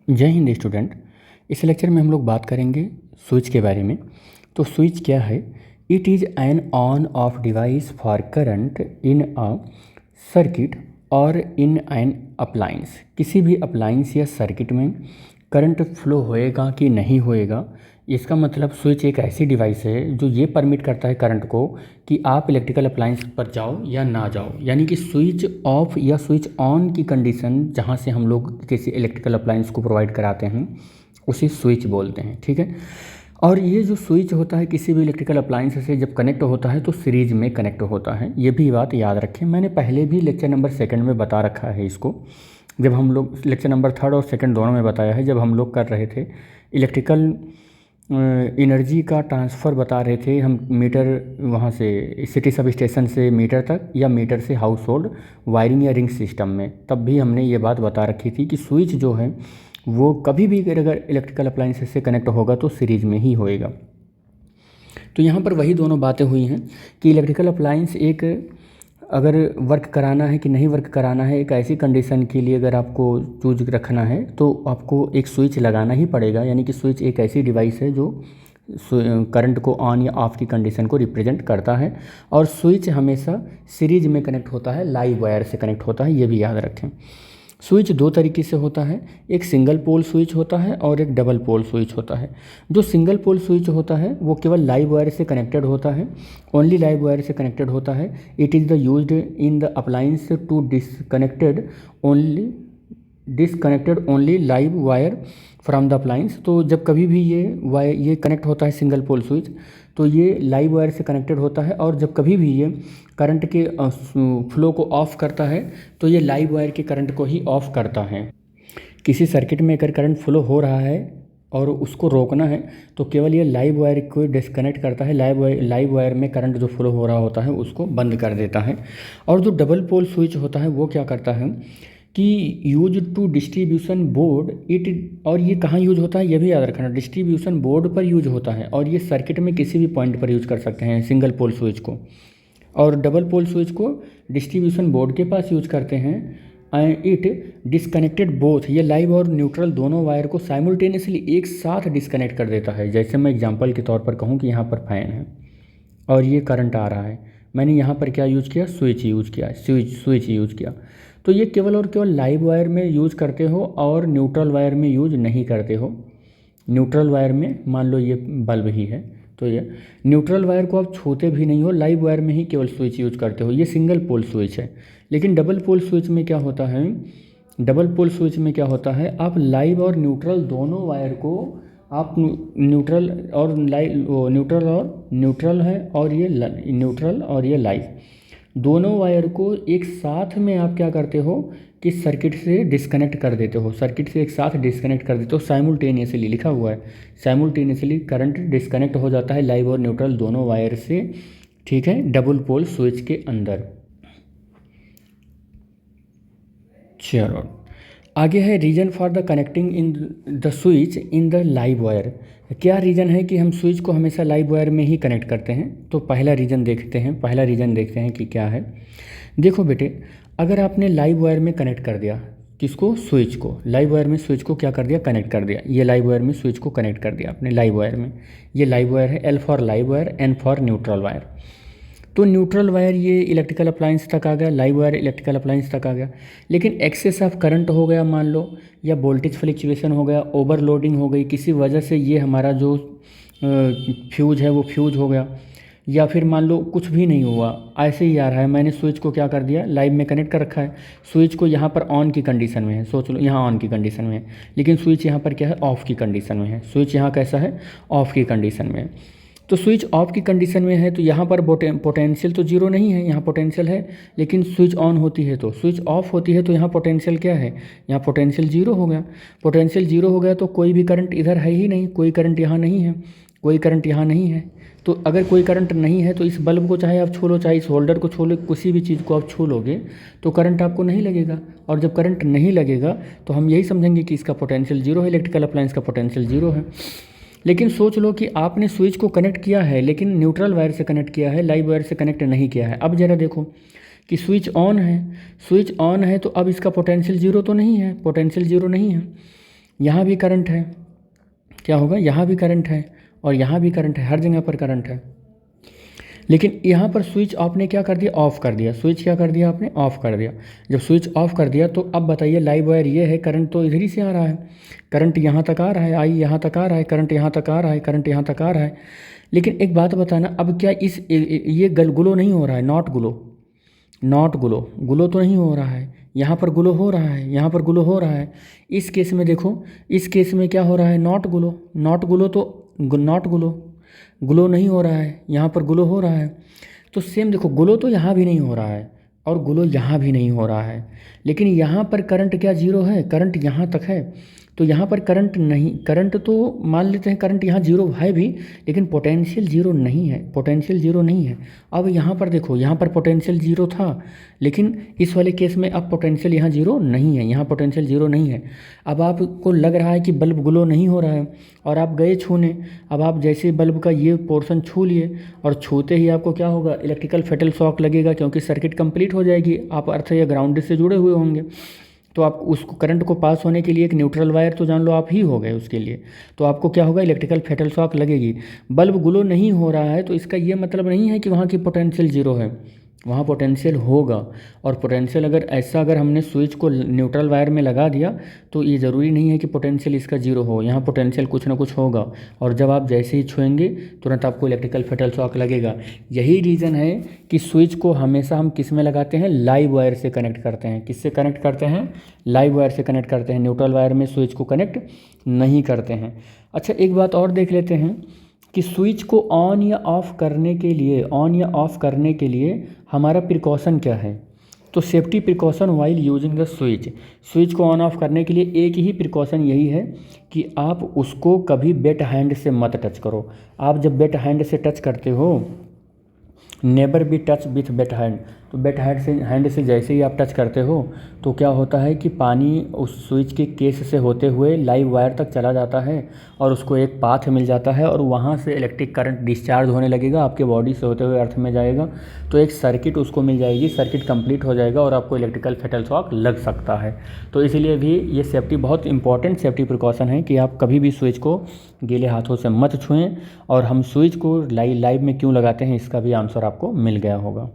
जय हिंद स्टूडेंट। इस लेक्चर में हम लोग बात करेंगे स्विच के बारे में। तो स्विच क्या है? It is an on off device for current in a circuit और इन एन अप्लायंस। किसी भी अप्लायंस या सर्किट में करंट फ्लो होएगा कि नहीं होएगा, इसका मतलब स्विच एक ऐसी डिवाइस है जो ये परमिट करता है करंट को कि आप इलेक्ट्रिकल अप्लायंस पर जाओ या ना जाओ। यानी कि स्विच ऑफ या स्विच ऑन की कंडीशन जहाँ से हम लोग किसी इलेक्ट्रिकल अप्लायंस को प्रोवाइड कराते हैं उसे स्विच बोलते हैं। ठीक है। और ये जो स्विच होता है किसी भी इलेक्ट्रिकल अप्लायंस से जब कनेक्ट होता है तो सीरीज में कनेक्ट होता है। ये भी बात याद रखें, मैंने पहले भी लेक्चर नंबर 2 में बता रखा है इसको। जब हम लोग लेक्चर नंबर 3 और 2 दोनों में बताया है, जब हम लोग कर रहे थे इलेक्ट्रिकल एनर्जी का ट्रांसफ़र बता रहे थे हम, मीटर वहाँ से सिटी सब स्टेशन से मीटर तक या मीटर से हाउस होल्ड वायरिंग या रिंग सिस्टम में, तब भी हमने ये बात बता रखी थी कि स्विच जो है वो कभी भी अगर इलेक्ट्रिकल अप्लायंसेस से कनेक्ट होगा तो सीरीज में ही होएगा। तो यहाँ पर वही दोनों बातें हुई हैं कि इलेक्ट्रिकल अप्लायंस एक अगर वर्क कराना है कि नहीं वर्क कराना है, एक ऐसी कंडीशन के लिए अगर आपको चूज रखना है तो आपको एक स्विच लगाना ही पड़ेगा। यानी कि स्विच एक ऐसी डिवाइस है जो करंट को ऑन या ऑफ की कंडीशन को रिप्रेजेंट करता है। और स्विच हमेशा सीरीज में कनेक्ट होता है, लाइव वायर से कनेक्ट होता है, ये भी याद रखें। स्विच दो तरीके से होता है, एक सिंगल पोल स्विच होता है और एक डबल पोल स्विच होता है। जो सिंगल पोल स्विच होता है वो केवल लाइव वायर से कनेक्टेड होता है, ओनली लाइव वायर से कनेक्टेड होता है। It is the used in the appliance to disconnected only live wire from the appliance. तो जब कभी भी ये कनेक्ट होता है सिंगल पोल स्विच तो ये लाइव वायर से कनेक्टेड होता है, और जब कभी भी ये करंट के फ्लो को ऑफ़ करता है तो ये लाइव वायर के करंट को ही ऑफ़ करता है। किसी सर्किट में अगर करंट फ्लो हो रहा है और उसको रोकना है तो केवल ये लाइव वायर को डिस्कनेक्ट करता है, लाइव वायर में करंट जो फ्लो हो रहा होता है उसको बंद कर देता है। और जो डबल पोल स्विच होता है वो क्या करता है कि use to distribution board it, और ये कहाँ यूज होता है ये भी याद रखना, डिस्ट्रीब्यूशन बोर्ड पर यूज होता है। और ये सर्किट में किसी भी पॉइंट पर यूज कर सकते हैं सिंगल पोल स्विच को, और डबल पोल स्विच को डिस्ट्रीब्यूशन बोर्ड के पास यूज करते हैं। इट डिस्कनेक्टेड बोथ, ये लाइव और न्यूट्रल दोनों वायर को साइमल्टेनियसली एक साथ डिस्कनेक्ट कर देता है। जैसे मैं एग्जांपल के तौर पर कहूँ कि यहाँ पर फैन है और ये करंट आ रहा है, मैंने यहाँ पर क्या यूज किया, स्विच यूज किया। तो ये केवल और केवल लाइव वायर में यूज करते हो और न्यूट्रल वायर में यूज नहीं करते हो। न्यूट्रल वायर में मान लो ये बल्ब ही है तो ये न्यूट्रल वायर को आप छूते भी नहीं हो, लाइव वायर में ही केवल स्विच यूज करते हो। ये सिंगल पोल स्विच है। लेकिन डबल पोल स्विच में क्या होता है, आप लाइव और न्यूट्रल दोनों वायर को आप न्यूट्रल और ये लाइव दोनों वायर को एक साथ में आप क्या करते हो कि सर्किट से डिस्कनेक्ट कर देते हो, एक साथ डिस्कनेक्ट कर देते हो। साइमल्टेनियसली लिखा हुआ है, साइमल्टेनियसली करंट डिस्कनेक्ट हो जाता है लाइव और न्यूट्रल दोनों वायर से। ठीक है, डबल पोल स्विच के अंदर। चलो आगे है reason for the connecting in the switch in the live wire. क्या रीज़न है कि हम स्विच को हमेशा लाइव वायर में ही कनेक्ट करते हैं? तो पहला रीज़न देखते हैं कि क्या है। देखो बेटे, अगर आपने लाइव वायर में कनेक्ट कर दिया किसको, स्विच को, लाइव वायर में स्विच को क्या कर दिया, कनेक्ट कर दिया। ये लाइव वायर में स्विच को कनेक्ट कर दिया आपने लाइव वायर में। ये लाइव वायर है, L for live wire, N for neutral wire. तो न्यूट्रल वायर ये इलेक्ट्रिकल अप्लायंस तक आ गया, लाइव वायर इलेक्ट्रिकल अप्लायंस तक आ गया। लेकिन एक्सेस ऑफ करंट हो गया मान लो, या वोल्टेज फ्लक्चुएशन हो गया, ओवरलोडिंग हो गई, किसी वजह से ये हमारा जो फ्यूज है वो फ्यूज हो गया, या फिर मान लो कुछ भी नहीं हुआ, ऐसे ही आ रहा है, मैंने स्विच को क्या कर दिया, लाइव में कनेक्ट कर रखा है। स्विच को यहाँ पर ऑन की कंडीशन में है, सोच लो यहाँ ऑन की कंडीशन में है, लेकिन स्विच यहाँ पर क्या है, ऑफ़ की कंडीशन में है। स्विच यहाँ कैसा है, ऑफ़ की कंडीशन में है। तो स्विच ऑफ की कंडीशन में है तो यहाँ पर पोटेंशियल तो जीरो नहीं है, यहाँ पोटेंशियल है। लेकिन स्विच ऑन होती है तो, स्विच ऑफ होती है तो यहाँ पोटेंशियल क्या है, यहाँ पोटेंशियल जीरो हो गया। पोटेंशियल जीरो हो गया तो कोई भी करंट इधर है ही नहीं, कोई करंट यहाँ नहीं है, तो अगर कोई करंट नहीं है तो इस बल्ब को चाहे आप छू लो, चाहे इस होल्डर को छू लो, किसी भी चीज़ को आप छू लोगे तो करंट आपको नहीं लगेगा। और जब करंट नहीं लगेगा तो हम यही समझेंगे कि इसका पोटेंशियल जीरो है, इलेक्ट्रिकल अप्लायंस का पोटेंशियल जीरो है। लेकिन सोच लो कि आपने स्विच को कनेक्ट किया है लेकिन न्यूट्रल वायर से कनेक्ट किया है, लाइव वायर से कनेक्ट नहीं किया है। अब ज़रा देखो कि स्विच ऑन है तो अब इसका पोटेंशियल जीरो तो नहीं है, यहाँ भी करंट है, क्या होगा, यहाँ भी करंट है और यहाँ भी करंट है, हर जगह पर करंट है। लेकिन यहाँ पर स्विच आपने क्या कर दिया, ऑफ़ कर दिया। स्विच क्या कर दिया आपने, ऑफ़ कर दिया। जब स्विच ऑफ़ कर दिया तो अब बताइए लाइव वायर ये है, करंट तो इधर ही से आ रहा है, करंट यहाँ तक आ रहा है, आई यहाँ तक आ रहा है, करंट यहाँ तक आ रहा है, करंट यहाँ तक आ रहा है। लेकिन एक बात बताना, अब क्या इस ये ग्लो नहीं हो रहा है, नॉट ग्लो, ग्लो तो नहीं हो रहा है, यहाँ पर ग्लो हो रहा है, यहाँ पर ग्लो हो रहा है। इस केस में देखो, इस केस में क्या हो रहा है, नॉट ग्लो तो नॉट ग्लो नहीं हो रहा है, यहाँ पर ग्लो हो रहा है। तो सेम देखो, ग्लो तो यहाँ भी नहीं हो रहा है और ग्लो यहाँ भी नहीं हो रहा है, लेकिन यहाँ पर करंट क्या जीरो है, करंट यहाँ तक है। तो यहाँ पर करंट नहीं, करंट तो मान लेते हैं करंट यहाँ जीरो है भी, लेकिन पोटेंशियल जीरो नहीं है, पोटेंशियल जीरो नहीं है। अब यहाँ पर देखो, यहाँ पर पोटेंशियल जीरो था, लेकिन इस वाले केस में अब पोटेंशियल यहाँ जीरो नहीं है, यहाँ पोटेंशियल जीरो नहीं है। अब आपको लग रहा है कि बल्ब ग्लो नहीं हो रहा है और आप गए छूने। अब आप जैसे बल्ब का ये पोर्शन छू लिए और छूते ही आपको क्या होगा, इलेक्ट्रिकल फैटल शॉक लगेगा, क्योंकि सर्किट कंप्लीट हो जाएगी, आप अर्थ या ग्राउंड से जुड़े हुए होंगे। तो आप उसको करंट को पास होने के लिए एक न्यूट्रल वायर तो जान लो आप ही हो गए उसके लिए, तो आपको क्या होगा, इलेक्ट्रिकल फैटल शॉक लगेगी। बल्ब ग्लो नहीं हो रहा है तो इसका ये मतलब नहीं है कि वहाँ की पोटेंशियल जीरो है, वहाँ पोटेंशियल होगा। और पोटेंशियल अगर हमने स्विच को न्यूट्रल वायर में लगा दिया तो ये ज़रूरी नहीं है कि पोटेंशियल इसका जीरो हो, यहाँ पोटेंशियल कुछ ना कुछ होगा। और जब आप जैसे ही छुएंगे तुरंत आपको इलेक्ट्रिकल फैटल शॉक लगेगा। यही रीज़न है कि स्विच को हमेशा हम किस में लगाते हैं, लाइव वायर से कनेक्ट करते हैं। किससे कनेक्ट करते हैं, लाइव वायर से कनेक्ट करते हैं, न्यूट्रल वायर में स्विच को कनेक्ट नहीं करते हैं। अच्छा, एक बात और देख लेते हैं कि स्विच को ऑन या ऑफ़ करने के लिए हमारा प्रिकॉशन क्या है। तो safety precaution while using the switch को ऑन ऑफ करने के लिए एक ही प्रिकॉशन यही है कि आप उसको कभी वेट हैंड से मत टच करो। आप जब वेट हैंड से टच करते हो, never be touch with wet hand, तो वेट हैंड से जैसे ही आप टच करते हो तो क्या होता है कि पानी उस स्विच के केस से होते हुए लाइव वायर तक चला जाता है और उसको एक पाथ मिल जाता है और वहाँ से इलेक्ट्रिक करंट डिस्चार्ज होने लगेगा, आपके बॉडी से होते हुए अर्थ में जाएगा, तो एक सर्किट उसको मिल जाएगी, सर्किट कंप्लीट हो जाएगा और आपको इलेक्ट्रिकल फैटल शॉक लग सकता है। तो इसीलिए भी ये सेफ्टी बहुत इंपॉर्टेंट सेफ्टी प्रिकॉशन है कि आप कभी भी स्विच को गीले हाथों से मत छुएं। और हम स्विच को लाइव में क्यों लगाते हैं इसका भी आंसर आपको मिल गया होगा।